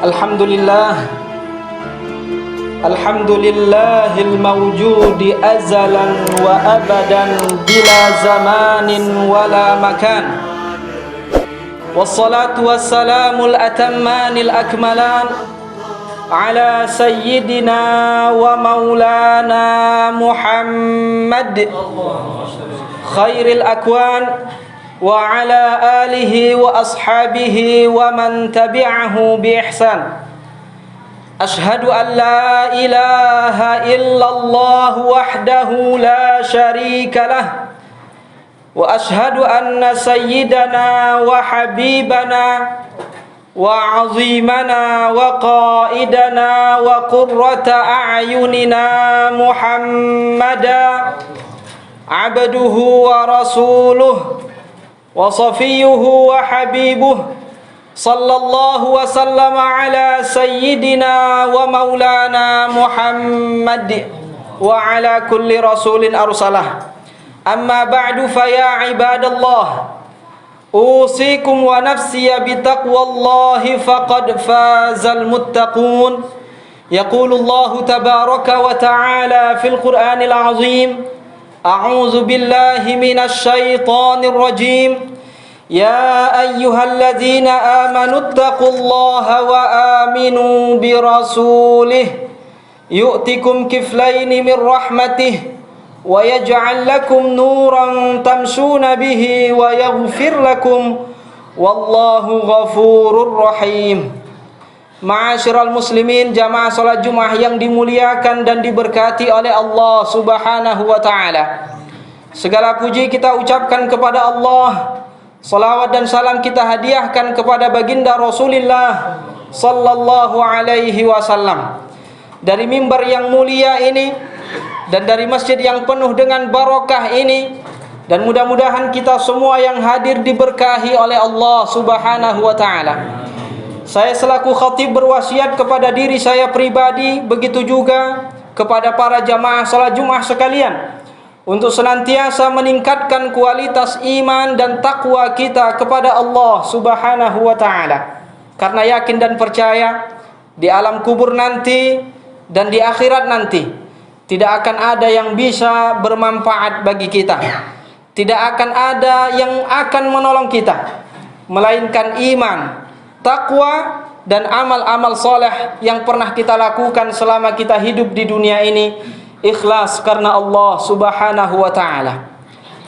Alhamdulillah, Alhamdulillahil mawjudi azalan wa abadan bila zamanin wala makan. Wassalatu wassalamul atammanil akmalan ala sayyidina wa maulana Muhammad khairil akwan wa ala alihi wa ashabihi wa man tabi'ahu bi ihsan. Ashhadu an la ilaha illallah wahdahu la syarika lah, wa ashhadu anna sayyidana wa habibana wa azimana wa qaidana wa qurrata a'yunina Muhammada abduhu wa rasuluh wa safiyuhu wa habibuh sallallahu wa sallama ala sayyidina wa maulana Muhammad wa ala kulli rasulin arsalah. Amma ba'du, fa ya ibadallah, usikum wa nafsiya bitaqwallahi faqad fazal muttaqun. Yaqulu Allah tabaraka wa ta'ala fil Qur'anil azim, a'udzu billahi minasy syaithanir rajim. Ya ayyuhalladzina amanu taqullaha wa aminu birasulih yu'tikum kiflaini min rahmatih wa yaj'al lakum nuran tamshuna bihi wa yaghfir lakum wallahu ghafurur rahim. Ma'asyiral muslimin, jamaah salat Jumat yang dimuliakan dan diberkati oleh Allah Subhanahu wa taala. Segala puji kita ucapkan kepada Allah. Salawat dan salam kita hadiahkan kepada baginda Rasulullah sallallahu alaihi wasallam. Dari mimbar yang mulia ini dan dari masjid yang penuh dengan barakah ini, dan mudah-mudahan kita semua yang hadir diberkahi oleh Allah Subhanahu wa taala. Saya selaku khatib berwasiat kepada diri saya pribadi, begitu juga kepada para jamaah salat Jumat sekalian, untuk senantiasa meningkatkan kualitas iman dan takwa kita kepada Allah Subhanahu wa taala. Karena yakin dan percaya di alam kubur nanti dan di akhirat nanti tidak akan ada yang bisa bermanfaat bagi kita. Tidak akan ada yang akan menolong kita melainkan iman, takwa dan amal-amal soleh yang pernah kita lakukan selama kita hidup di dunia ini, ikhlas karena Allah Subhanahu wa taala.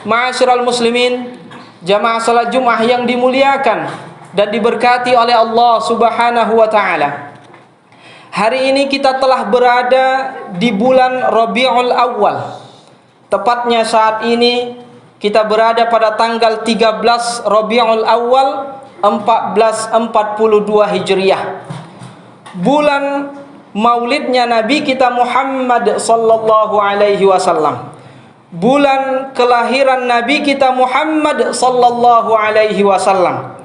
Ma'asyiral muslimin, jamaah salat Jumat yang dimuliakan dan diberkati oleh Allah Subhanahu wa taala. Hari ini kita telah berada di bulan Rabiul Awal. Tepatnya saat ini kita berada pada tanggal 13 Rabiul Awal 1442 Hijriah. Bulan maulidnya Nabi kita Muhammad sallallahu alaihi wasallam. Bulan kelahiran Nabi kita Muhammad sallallahu alaihi wasallam.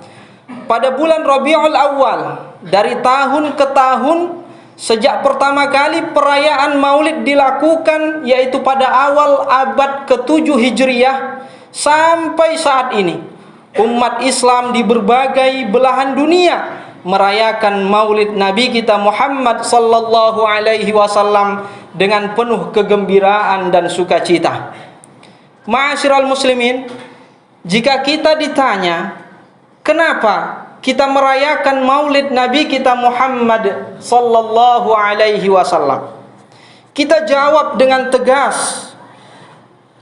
Pada bulan Rabiul Awal, dari tahun ke tahun, sejak pertama kali perayaan maulid dilakukan, yaitu pada awal abad ke-7 Hijriah, sampai saat ini umat Islam di berbagai belahan dunia merayakan maulid Nabi kita Muhammad sallallahu alaihi wasallam dengan penuh kegembiraan dan sukacita. Ma'asyiral muslimin, jika kita ditanya kenapa kita merayakan maulid Nabi kita Muhammad sallallahu alaihi wasallam, kita jawab dengan tegas.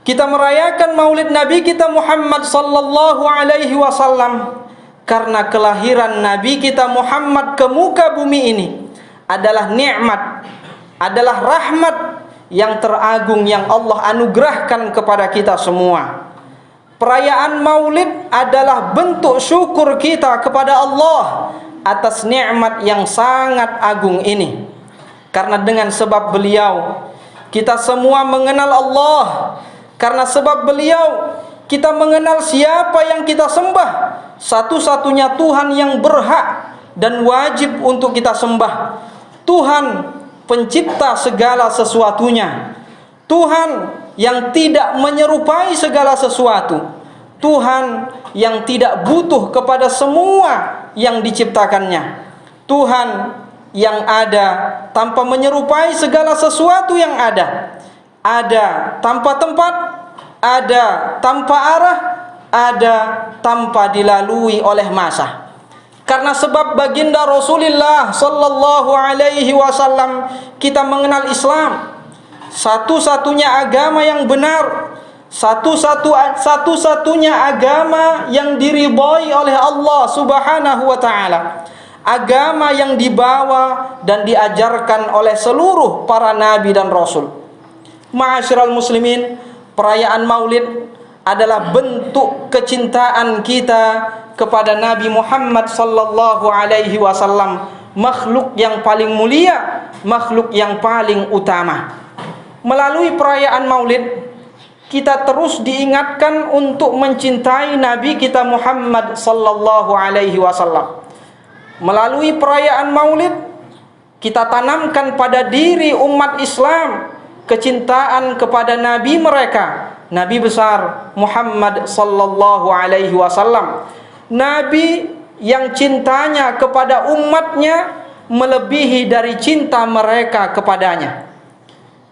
Kita merayakan maulid Nabi kita Muhammad sallallahu alaihi wasallam karena kelahiran Nabi kita Muhammad ke muka bumi ini adalah nikmat, adalah rahmat yang teragung yang Allah anugerahkan kepada kita semua. Perayaan maulid adalah bentuk syukur kita kepada Allah atas nikmat yang sangat agung ini. Karena dengan sebab beliau kita semua mengenal Allah. Karena sebab beliau kita mengenal siapa yang kita sembah, satu-satunya Tuhan yang berhak dan wajib untuk kita sembah. Tuhan pencipta segala sesuatunya, Tuhan yang tidak menyerupai segala sesuatu, Tuhan yang tidak butuh kepada semua yang diciptakannya, Tuhan yang ada tanpa menyerupai segala sesuatu yang ada tanpa tempat, ada tanpa arah, ada tanpa dilalui oleh masa. Karena sebab baginda Rasulullah sallallahu alaihi wasallam kita mengenal Islam, satu-satunya agama yang benar, satu-satunya agama yang diridhai oleh Allah Subhanahu wa taala. Agama yang dibawa dan diajarkan oleh seluruh para nabi dan rasul. Ma'asyiral muslimin, perayaan Maulid adalah bentuk kecintaan kita kepada Nabi Muhammad sallallahu alaihi wasallam, makhluk yang paling mulia, makhluk yang paling utama. Melalui perayaan Maulid, kita terus diingatkan untuk mencintai Nabi kita Muhammad sallallahu alaihi wasallam. Melalui perayaan Maulid, kita tanamkan pada diri umat Islam kecintaan kepada Nabi mereka, Nabi besar Muhammad sallallahu alaihi wasallam. Nabi yang cintanya kepada umatnya melebihi dari cinta mereka kepadanya.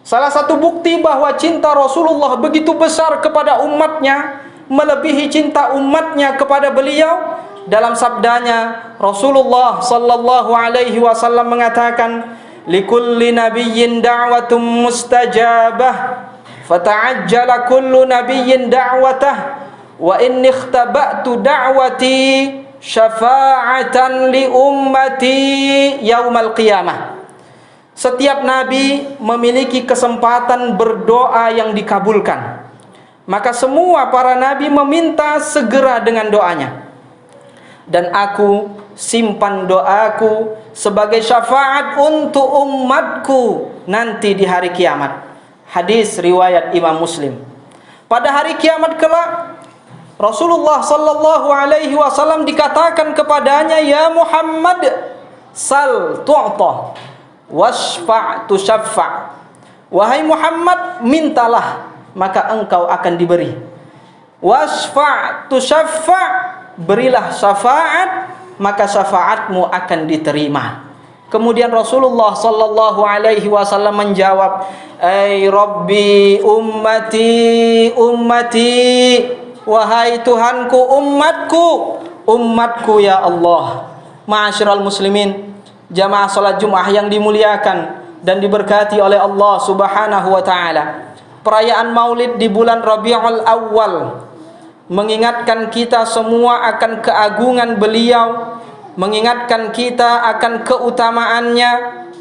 Salah satu bukti bahwa cinta Rasulullah begitu besar kepada umatnya, melebihi cinta umatnya kepada beliau, dalam sabdanya Rasulullah sallallahu alaihi wasallam mengatakan, likulli nabiyyin da'watun mustajabah fata'ajjala kullu nabiyyin da'watah wa inni ikhtaba'tu da'wati syafa'atan li ummati yaumal qiyamah. Setiap nabi memiliki kesempatan berdoa yang dikabulkan, maka semua para nabi meminta segera dengan doanya. Dan aku simpan doaku sebagai syafaat untuk umatku nanti di hari kiamat. Hadis riwayat Imam Muslim. Pada hari kiamat kelak, Rasulullah sallallahu alaihi wasallam dikatakan kepadanya, ya Muhammad, sal tu'ta wasfa' tusyaffa'. Wahai Muhammad, mintalah maka engkau akan diberi. Wasfa' tusyaffa', berilah syafaat maka syafaatmu akan diterima. Kemudian Rasulullah sallallahu alaihi wasallam menjawab, ai rabbi ummati ummati, wahai Tuhanku umatku umatku ya Allah. Ma'asyiral muslimin, jamaah salat Jumat yang dimuliakan dan diberkati oleh Allah Subhanahu wa taala. Perayaan Maulid di bulan Rabiul Awal mengingatkan kita semua akan keagungan beliau, mengingatkan kita akan keutamaannya,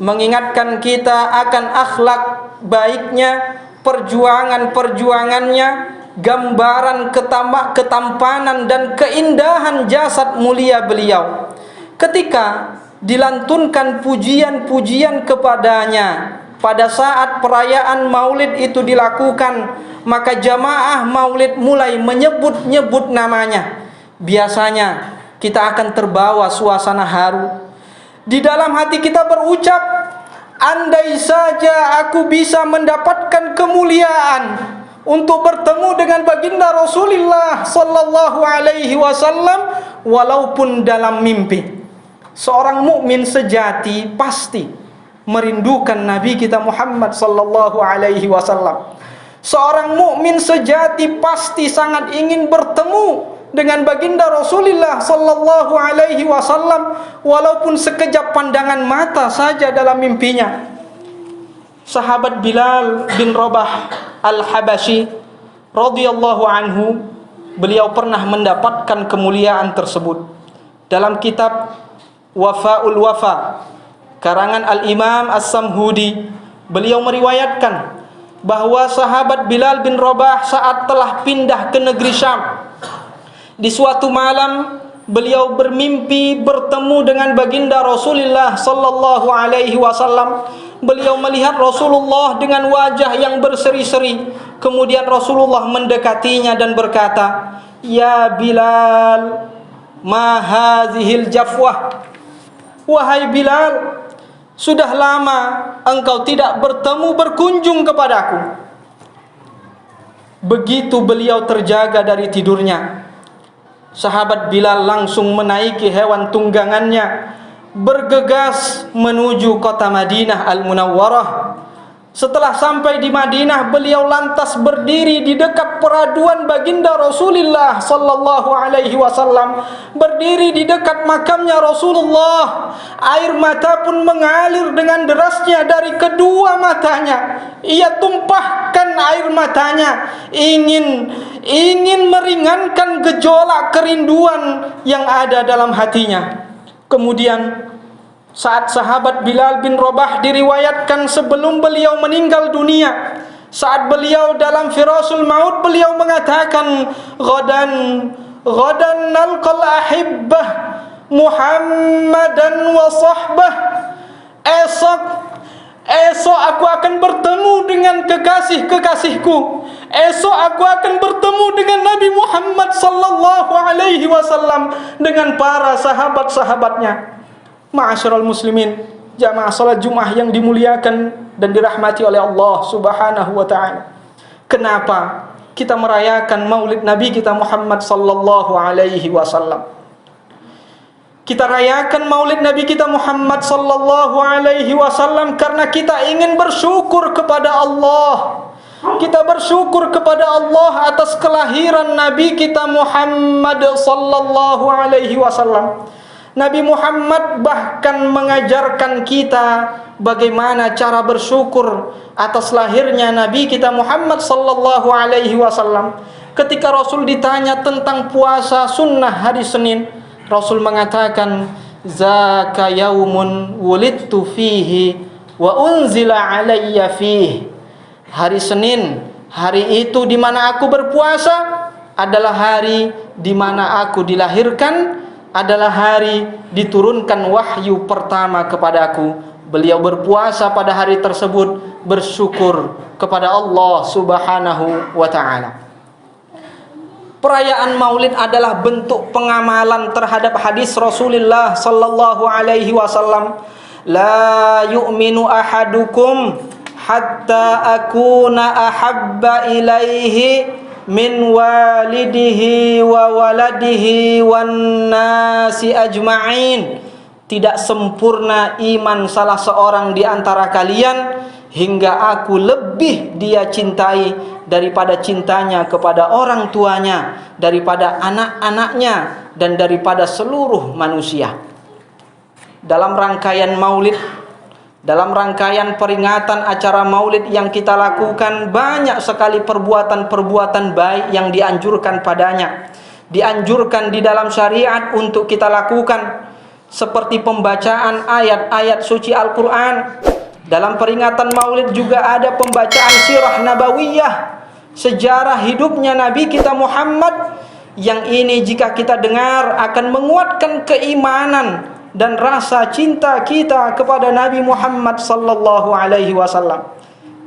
mengingatkan kita akan akhlak baiknya, perjuangan-perjuangannya, gambaran ketampanan dan keindahan jasad mulia beliau. Ketika dilantunkan pujian-pujian kepadanya pada saat perayaan Maulid itu dilakukan, maka jamaah Maulid mulai menyebut-nyebut namanya. Biasanya kita akan terbawa suasana haru. Di dalam hati kita berucap, andai saja aku bisa mendapatkan kemuliaan untuk bertemu dengan baginda Rasulullah sallallahu alaihi wasallam walaupun dalam mimpi. Seorang mukmin sejati pasti merindukan Nabi kita Muhammad sallallahu alaihi wasallam. Seorang mukmin sejati pasti sangat ingin bertemu dengan baginda Rasulullah sallallahu alaihi wasallam walaupun sekejap pandangan mata saja dalam mimpinya. Sahabat Bilal bin Rabah Al-Habashi radhiyallahu anhu, beliau pernah mendapatkan kemuliaan tersebut. Dalam kitab Wafaul Wafa karangan Al-Imam As-Samhudi, beliau meriwayatkan bahwa sahabat Bilal bin Rabah saat telah pindah ke negeri Syam, di suatu malam beliau bermimpi bertemu dengan baginda Rasulullah sallallahu alaihi wasallam. Beliau melihat Rasulullah dengan wajah yang berseri-seri. Kemudian Rasulullah mendekatinya dan berkata, "Ya Bilal, ma hadhil jafwah?" Wahai Bilal, sudah lama engkau tidak berkunjung kepadaku. Begitu beliau terjaga dari tidurnya, sahabat Bilal langsung menaiki hewan tunggangannya, bergegas menuju kota Madinah Al-Munawwarah. Setelah sampai di Madinah, beliau lantas berdiri di dekat peraduan baginda Rasulullah sallallahu alaihi wasallam, berdiri di dekat makamnya Rasulullah. Air mata pun mengalir dengan derasnya dari kedua matanya. Ia tumpahkan air matanya, ingin meringankan gejolak kerinduan yang ada dalam hatinya. Kemudian saat sahabat Bilal bin Rabah diriwayatkan sebelum beliau meninggal dunia, saat beliau dalam firasul maut, beliau mengatakan, Ghadan nalqal ahibbah Muhammadan wa sahbah. Esok aku akan bertemu dengan kekasih-kekasihku. Esok aku akan bertemu dengan Nabi Muhammad sallallahu alaihi wasallam, dengan para sahabat-sahabatnya. Ma'asyiral muslimin, jamaah salat Jumat yang dimuliakan dan dirahmati oleh Allah Subhanahu wa taala. Kenapa kita merayakan Maulid Nabi kita Muhammad sallallahu alaihi wasallam? Kita rayakan Maulid Nabi kita Muhammad sallallahu alaihi wasallam karena kita ingin bersyukur kepada Allah. Kita bersyukur kepada Allah atas kelahiran Nabi kita Muhammad sallallahu alaihi wasallam. Nabi Muhammad bahkan mengajarkan kita bagaimana cara bersyukur atas lahirnya Nabi kita Muhammad sallallahu alaihi wasallam. Ketika Rasul ditanya tentang puasa sunnah hari Senin, Rasul mengatakan, "Zaka yaumun wulidtu fihi wa unzila alayya fihi." Hari Senin, hari itu di mana aku berpuasa adalah hari di mana aku dilahirkan, adalah hari diturunkan wahyu pertama kepadaku. Beliau berpuasa pada hari tersebut, bersyukur kepada Allah Subhanahu wa taala. Perayaan Maulid adalah bentuk pengamalan terhadap hadis Rasulullah sallallahu alaihi wasallam, "La yu'minu ahadukum hatta akuna ahabba ilaihi min walidihi wa waladihi wan nasi ajma'in." Tidak sempurna iman salah seorang di antara kalian hingga aku lebih dia cintai daripada cintanya kepada orang tuanya, daripada anak-anaknya, dan daripada seluruh manusia. Dalam rangkaian Maulid, dalam rangkaian peringatan acara Maulid yang kita lakukan, banyak sekali perbuatan-perbuatan baik yang dianjurkan padanya, dianjurkan di dalam syariat untuk kita lakukan, seperti pembacaan ayat-ayat suci Al-Quran. Dalam peringatan Maulid juga ada pembacaan sirah nabawiyah, sejarah hidupnya Nabi kita Muhammad, yang ini jika kita dengar akan menguatkan keimanan dan rasa cinta kita kepada Nabi Muhammad sallallahu alaihi wasallam.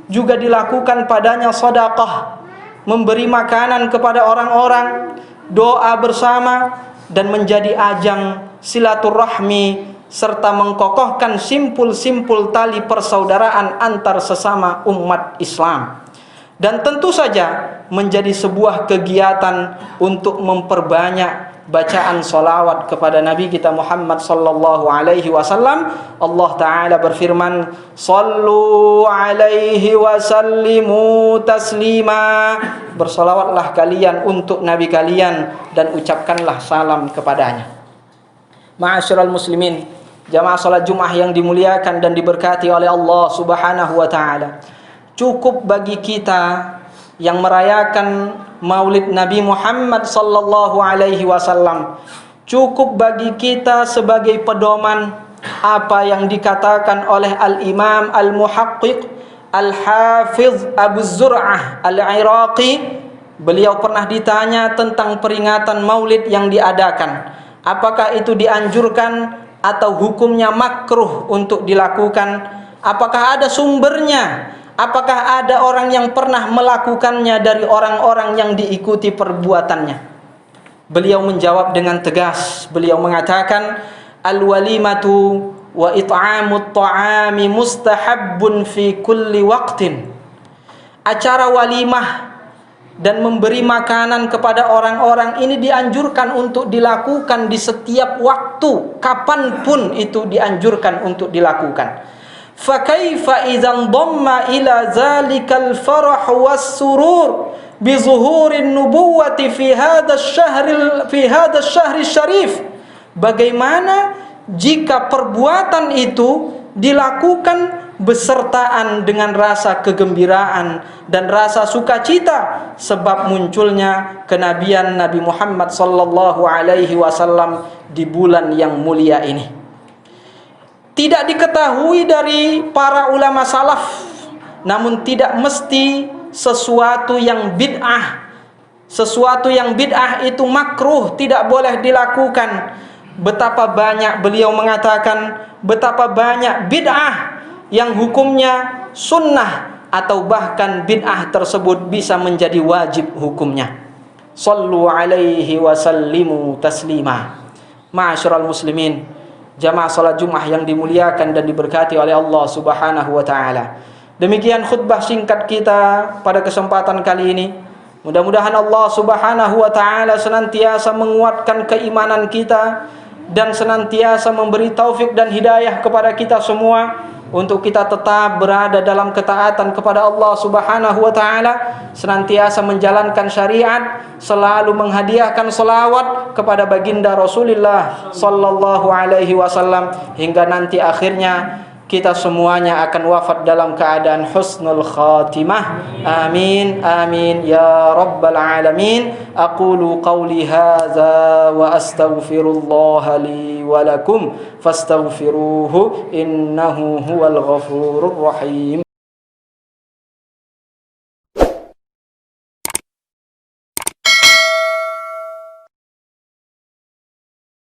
Juga dilakukan padanya sedekah, memberi makanan kepada orang-orang, doa bersama, dan menjadi ajang silaturahmi serta mengkokohkan simpul-simpul tali persaudaraan antar sesama umat Islam. Dan tentu saja menjadi sebuah kegiatan untuk memperbanyak bacaan salawat kepada Nabi kita Muhammad sallallahu alaihi wasallam. Allah taala berfirman, "Shallu alaihi wa sallimu taslima." Bersalawatlah kalian untuk Nabi kalian dan ucapkanlah salam kepadanya. Ma'asyiral muslimin, jamaah salat Jumat yang dimuliakan dan diberkati oleh Allah Subhanahu wa taala. Cukup bagi kita yang merayakan Maulid Nabi Muhammad sallallahu alaihi wasallam, cukup bagi kita sebagai pedoman apa yang dikatakan oleh Al-Imam Al-Muhaqqiq Al-Hafiz Abu Zur'ah Al-Iraqi. Beliau pernah ditanya tentang peringatan Maulid yang diadakan, apakah itu dianjurkan atau hukumnya makruh untuk dilakukan, apakah ada sumbernya, apakah ada orang yang pernah melakukannya dari orang-orang yang diikuti perbuatannya. Beliau menjawab dengan tegas. Beliau mengatakan, "Al-walimatu wa it'amut ta'ami mustahabbun fi kulli waqtin." Acara walimah, dan memberi makanan kepada orang-orang ini dianjurkan untuk dilakukan di setiap waktu, kapanpun itu dianjurkan untuk dilakukan. Fa kaifa idzan dhamma ila zalikal farah was surur bi zuhurin nubuwati fi hadha asy-syahr syarif. Bagaimana jika perbuatan itu dilakukan besertaan dengan rasa kegembiraan dan rasa sukacita sebab munculnya kenabian Nabi Muhammad sallallahu alaihi wasallam di bulan yang mulia ini. Tidak diketahui dari para ulama salaf, namun tidak mesti sesuatu yang bid'ah. Sesuatu yang bid'ah itu makruh, tidak boleh dilakukan. Betapa banyak beliau mengatakan, betapa banyak bid'ah yang hukumnya sunnah atau bahkan bid'ah tersebut bisa menjadi wajib hukumnya. Sallu alaihi wa sallimu taslima. Ma'asyiral muslimin, jamaah salat Jumat yang dimuliakan dan diberkati oleh Allah Subhanahu wa taala. Demikian khutbah singkat kita pada kesempatan kali ini. Mudah-mudahan Allah Subhanahu wa taala senantiasa menguatkan keimanan kita dan senantiasa memberi taufik dan hidayah kepada kita semua untuk kita tetap berada dalam ketaatan kepada Allah Subhanahu wa taala, senantiasa menjalankan syariat, selalu menghadiahkan selawat kepada baginda Rasulullah sallallahu alaihi wasallam hingga nanti akhirnya kita semuanya akan wafat dalam keadaan husnul khatimah. Amin amin ya rabbal alamin. Aqulu qawli hadza wa astaghfirullah li wa lakum fastaghfiruhu innahu huwal ghafurur rahim.